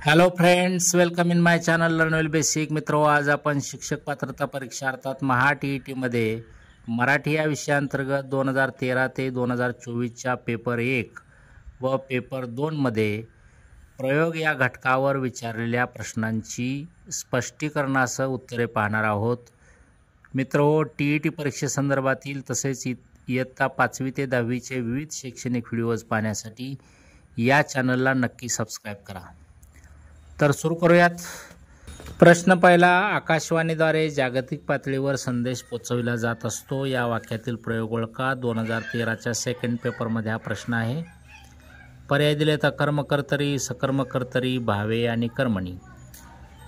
Hello friends, welcome in my channel learn well basic. मित्रो, आज आपण शिक्षक पात्रता परीक्षा अर्थात महा-TET-मध्ये मराठी या विषयाअंतर्गत 2013 ते 2024च्या पेपर 1 व पेपर 2मध्ये प्रयोग या घटकावर विचारलेल्या प्रश्नांची स्पष्टीकरणासह उत्तरे पाहणार आहोत. मित्रो, TET परीक्षेसंदर्भातील तसेच इयत्ता 5वी ते 10वीचे विविध शैक्षणिक व्हिडिओज पाहण्यासाठी या चॅनलला नक्की सबस्क्राईब करा. तर सुरू करूयात. प्रश्न पहिला, आकाशवाणीद्वारे जागतिक पातळीवर संदेश पोचविला जात असतो या वाक्यातील प्रयोग ओळखा. 2013च्या सेकंड पेपरमध्ये हा प्रश्न आहे. पर्याय दिलेत अकर्मकर्तरी, सकर्मकर्तरी, भावे आणि कर्मणी.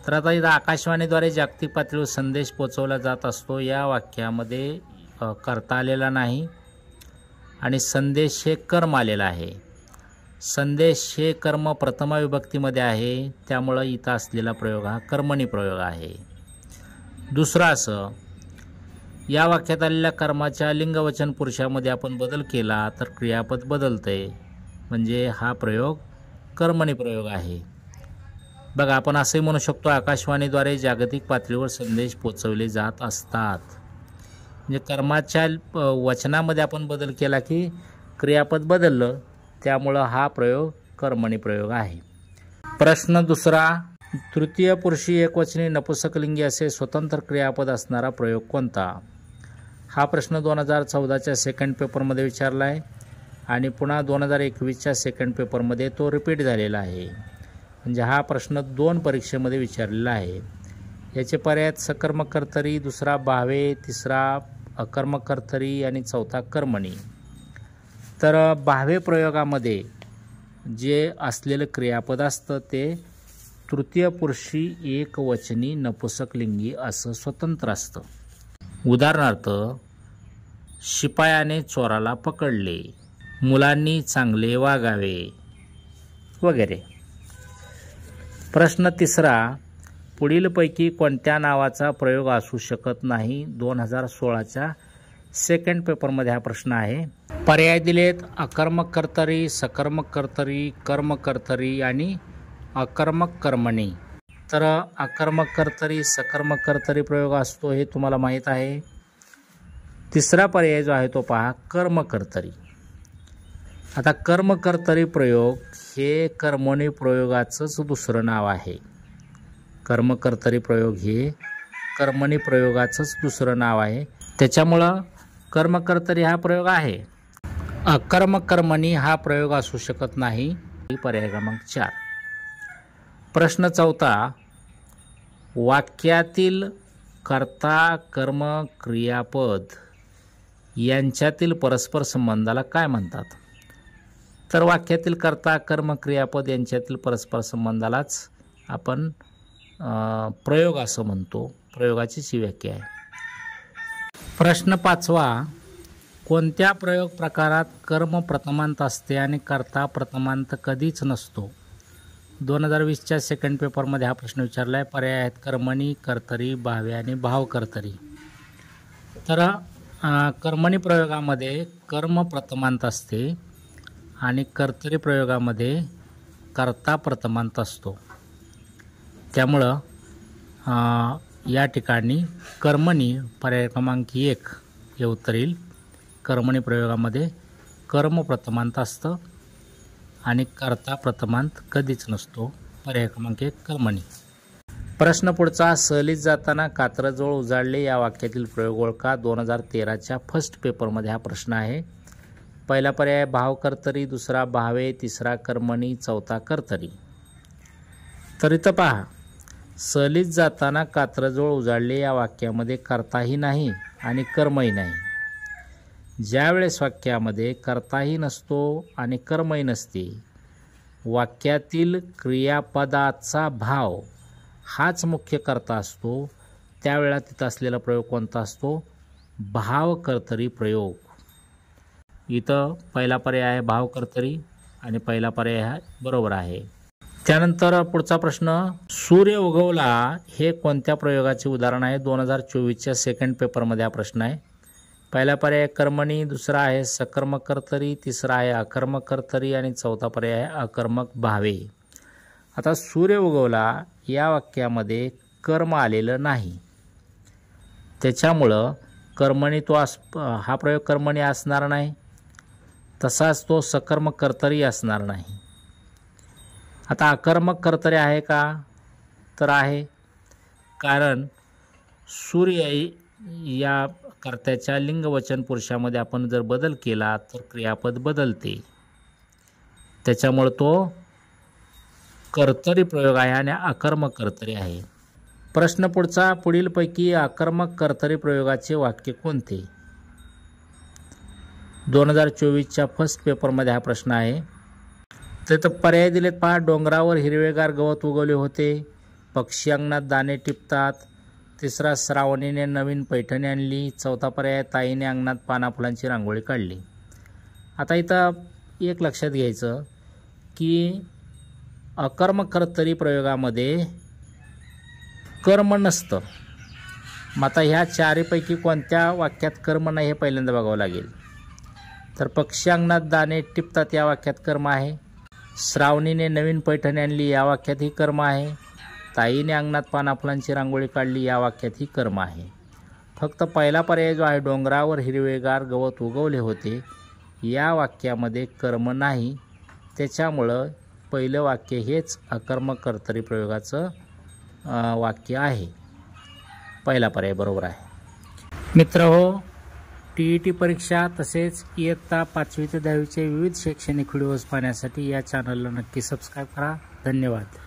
तर आता इथं आकाशवाणीद्वारे जागतिक पातळीवर संदेश पोचवला जात असतो या वाक्यामध्ये कर्ता आलेला नाही आणि संदेश हे कर्म आलेला आहे. संदेश हे कर्म प्रथमा विभक्तीमध्ये आहे, त्यामुळं इथं असलेला प्रयोग हा कर्मणी प्रयोग आहे. दुसरा असं, या वाक्यात आलेल्या कर्माच्या लिंगवचन पुरुषामध्ये आपण बदल केला तर क्रियापद बदलते, म्हणजे हा प्रयोग कर्मणी प्रयोग आहे. बघा, आपण असंही म्हणू शकतो आकाशवाणीद्वारे जागतिक पातळीवर संदेश पोचवले जात असतात. म्हणजे कर्माच्या वचनामध्ये आपण बदल केला की क्रियापद बदललं, त्यामुळं हा प्रयोग कर्मणी प्रयोग आहे. प्रश्न दुसरा, तृतीय पुरुषी एकवचनी नपुंसकलिंगी असे स्वतंत्र क्रियापद असणारा प्रयोग कोणता? हा प्रश्न 2014च्या सेकंड पेपरमध्ये विचारला आहे आणि पुन्हा 2021च्या सेकंड पेपरमध्ये तो रिपीट झालेला आहे. म्हणजे हा प्रश्न 2 परीक्षेमध्ये विचारलेला आहे. याचे पर्याय सकर्मकर्तरी, दुसरा भावे, तिसरा अकर्मकर्तरी आणि चौथा कर्मणी. तर भावे प्रयोगामध्ये जे असलेलं क्रियापद असतं ते तृतीय पुरुषी एकवचनी नपुंसकलिंगी असं स्वतंत्र असतं. उदाहरणार्थ, शिपायाने चोराला पकडले, मुलांनी चांगले वागावे वगैरे. प्रश्न तिसरा, पुढीलपैकी कोणत्या नावाचा प्रयोग असू शकत नाही? 2016च्या सेकंड पेपरमध्ये हा प्रश्न आहे. पर्याय दिलेत अकर्मक कर्तरी, सकर्मक कर्तरी, कर्म कर्तरी आणि अकर्मक कर्मणी. तर अकर्मक कर्तरी, सकर्मक कर्तरी प्रयोग असतो हे तुम्हाला माहीत आहे. तिसरा पर्याय जो आहे तो पहा, कर्म कर्तरी. आता कर्म कर्तरी प्रयोग हे कर्मणी प्रयोगाचंच दुसरं नाव आहे. कर्म कर्तरी प्रयोग हे कर्मणी प्रयोगाचंच दुसरं नाव आहे, त्याच्यामुळं कर्मकर्तरी हा प्रयोग आहे. अकर्म कर्मणी हा प्रयोग असू शकत नाही. पर्याय क्रमांक 4. प्रश्न चौथा, वाक्यातील कर्ता कर्म क्रियापद यांच्यातील परस्पर संबंधाला काय म्हणतात? तर वाक्यातील कर्ता कर्म क्रियापद यांच्यातील परस्पर संबंधालाच आपण प्रयोग असं म्हणतो. प्रयोगाचीच ही व्याख्या आहे. प्रश्न 5वा, कोणत्या प्रयोग प्रकारात कर्म प्रथमांत असते आणि कर्ता प्रथमांत कधीच नसतो? 2020च्या सेकंड पेपरमध्ये हा प्रश्न विचारला आहे. पर्याय आहेत कर्मणी, कर्तरी, भावे आणि भावकर्तरी. तर कर्मणी प्रयोगामध्ये कर्म प्रथमांत असते आणि कर्तरी प्रयोगामध्ये कर्ता प्रथमांत असतो. त्यामुळं या ठिकाणी कर्मणी पर्याय क्रमांक 1 हे उत्तर येईल. कर्मणी प्रयोगामध्ये कर्म प्रथमांत असतं आणि कर्ता प्रथमांत कधीच नसतो. पर्याय क्रमांक 1 कर्मणी. प्रश्न पुढचा, सहलीत जाताना कात्रजवळ उजाडले या वाक्यातील प्रयोग ओळखा. 2013च्या फर्स्ट पेपरमध्ये हा प्रश्न आहे. पहिला पर्याय भावकर्तरी, दुसरा भावे, तिसरा कर्मणी, चौथा कर्तरी. तर इथं पहा, सहलीत जाताना कात्रजवळ उजाडले या वाक्यामध्ये कर्ताही नाही आणि कर्मही नाही. ज्यावेळेस वाक्यामध्ये कर्ताही नसतो आणि कर्मही नसते, वाक्यातील क्रियापदाचा भाव हाच मुख्य कर्ता असतो, त्यावेळेला तिथं असलेला प्रयोग कोणता असतो? भावकर्तरी प्रयोग. इथं पहिला पर्याय आहे भावकर्तरी आणि पहिला पर्याय हा बरोबर आहे. त्यानंतर पुढचा प्रश्न, सूर्य उगवला हे कोणत्या प्रयोगाचे उदाहरण आहे? 2024च्या सेकंड पेपरमध्ये हा प्रश्न आहे. पहिला पर्याय कर्मणी, दुसरा आहे सकर्मक कर्तरी, तिसरा आहे अकर्मक कर्तरी आणि चौथा पर्याय आहे अकर्मक भावे. आता सूर्य उगवला या वाक्यामध्ये कर्म आलेलं नाही, त्याच्यामुळं कर्मणी तो हा प्रयोग कर्मणी असणार नाही, तसाच तो सकर्मक कर्तरी असणार नाही. आता अकर्मक कर्तरी आहे का, तर आहे, कारण सूर्य या कर्त्याच्या लिंगवचन पुरुषामध्ये आपण जर बदल केला तर क्रियापद बदलते, त्याच्यामुळे तो कर्तरी प्रयोग आहे आणि अकर्मक कर्तरी आहे. प्रश्न पुढचा, पुढीलपैकी अकर्मक कर्तरी प्रयोगाचे वाक्य कोणते? 2024च्या फर्स्ट पेपरमध्ये हा प्रश्न आहे. तर पर्याय दिलेत पहा. डोंगरावर हिरवेगार गवत उगवले होते. पक्षी अंगणात दाणे टिपतात. तिसरा, श्रावणीने नवीन पैठणी आणली. चौथा पर्याय, ताईने अंगणात पाना फुलांची रांगोळी काढली. आता इथं एक लक्षात घ्यायचं की अकर्मक कर्तरी प्रयोगामध्ये कर्म नसतं. मग आता ह्या चारीपैकी कोणत्या वाक्यात कर्म नाही हे पहिल्यांदा बघावं लागेल. तर पक्षी अंगणात दाणे टिपतात या वाक्यात कर्म आहे. श्रावणीने नवीन पैठणी आणली या वाक्यातही कर्म आहे. ताईने अंगणात पाना फुलांची रांगोळी काढली या वाक्यातही कर्म आहे. फक्त पहिला पर्याय जो आहे, डोंगरावर हिरवेगार गवत उगवले होते, या वाक्यामध्ये कर्म नाही, त्याच्यामुळं पहिलं वाक्य हेच अकर्मक कर्तरी प्रयोगाचं वाक्य आहे. पहिला पर्याय बरोबर आहे. मित्रहो, TET परीक्षा तसेच इयत्ता 5वी ते 10वीचे विविध शैक्षणिक व्हिडिओज पाहण्यासाठी या चॅनलला नक्की सबस्क्राईब करा. धन्यवाद.